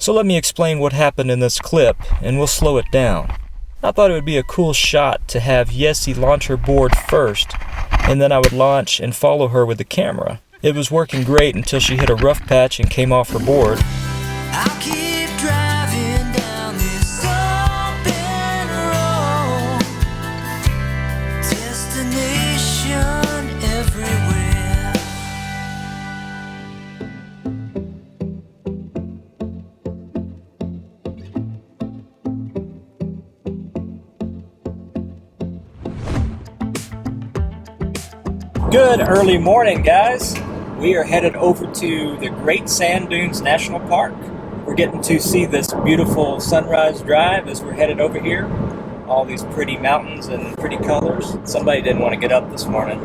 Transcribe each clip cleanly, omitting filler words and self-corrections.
So let me explain what happened in this clip, and we'll slow it down. I thought it would be a cool shot to have Yessie launch her board first, and then I would launch and follow her with the camera. It was working great until she hit a rough patch and came off her board. I'll keep driving down this open road, destination everywhere. Good early morning, guys. We are headed over to the Great Sand Dunes National Park. We're getting to see this beautiful sunrise drive as we're headed over here. All these pretty mountains and pretty colors. Somebody didn't want to get up this morning.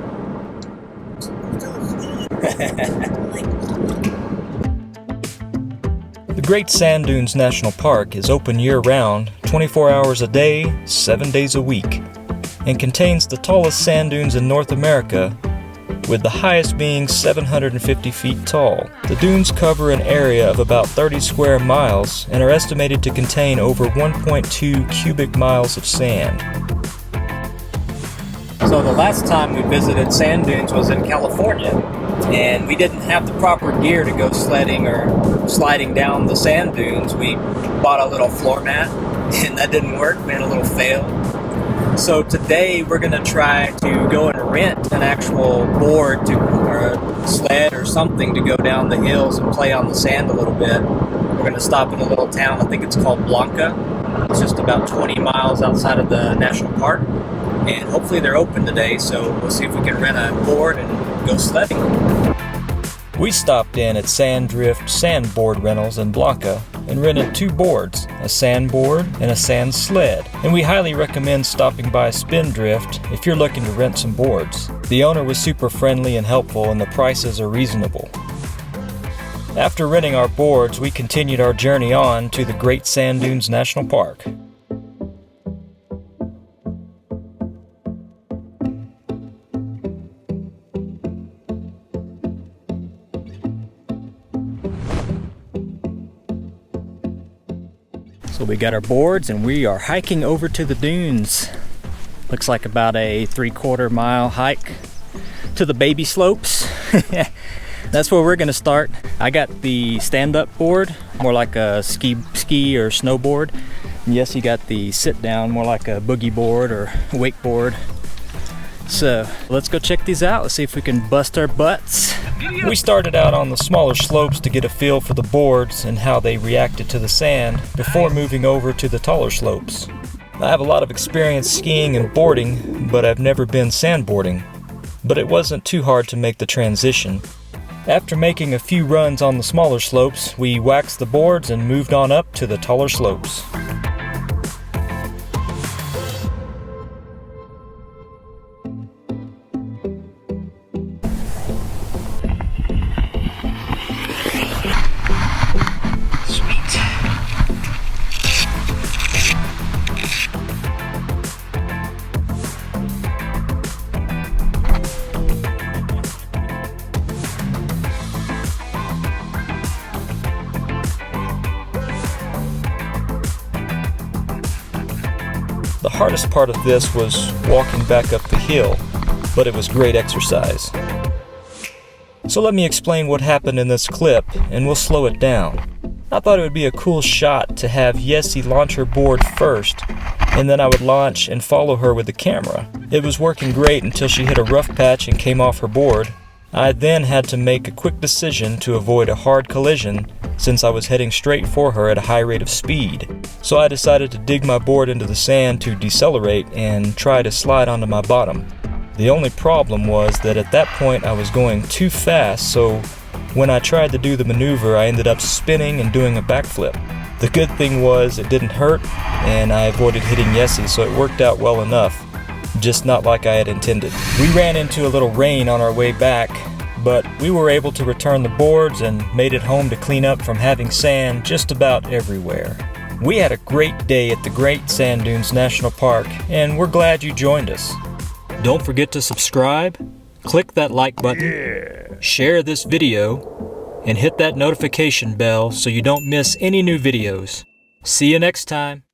The Great Sand Dunes National Park is open year-round, 24 hours a day, 7 days a week, and contains the tallest sand dunes in North America, with the highest being 750 feet tall. The dunes cover an area of about 30 square miles and are estimated to contain over 1.2 cubic miles of sand. So the last time we visited sand dunes was in California, and we didn't have the proper gear to go sledding or sliding down the sand dunes. We bought a little floor mat, and that didn't work. We had a little fail. So today we're going to try to go and rent an actual board or a sled or something to go down the hills and play on the sand a little bit. We're going to stop in a little town, I think it's called Blanca. It's just about 20 miles outside of the national park, and hopefully they're open today, so we'll see if we can rent a board and go sledding. We stopped in at Sanddrift Sandboard Rentals in Blanca and rented 2 boards, a sand board and a sand sled. And we highly recommend stopping by Spindrift if you're looking to rent some boards. The owner was super friendly and helpful, and the prices are reasonable. After renting our boards, we continued our journey on to the Great Sand Dunes National Park. So we got our boards and we are hiking over to the dunes. Looks like about a 3/4 mile hike to the baby slopes. That's where we're gonna start. I got the stand-up board, more like a ski or snowboard. And yes, you got the sit-down, more like a boogie board or wakeboard. So let's go check these out. Let's see if we can bust our butts. We started out on the smaller slopes to get a feel for the boards and how they reacted to the sand before moving over to the taller slopes. I have a lot of experience skiing and boarding, but I've never been sandboarding. But it wasn't too hard to make the transition. After making a few runs on the smaller slopes, we waxed the boards and moved on up to the taller slopes. The hardest part of this was walking back up the hill, but it was great exercise. So let me explain what happened in this clip, and we'll slow it down. I thought it would be a cool shot to have Yessie launch her board first, and then I would launch and follow her with the camera. It was working great until she hit a rough patch and came off her board. I then had to make a quick decision to avoid a hard collision since I was heading straight for her at a high rate of speed. So I decided to dig my board into the sand to decelerate and try to slide onto my bottom. The only problem was that at that point I was going too fast, so when I tried to do the maneuver I ended up spinning and doing a backflip. The good thing was it didn't hurt and I avoided hitting Yessie, so it worked out well enough, just not like I had intended. We ran into a little rain on our way back, but we were able to return the boards and made it home to clean up from having sand just about everywhere. We had a great day at the Great Sand Dunes National Park, and we're glad you joined us. Don't forget to subscribe, click that like button, share this video, and hit that notification bell so you don't miss any new videos. See you next time.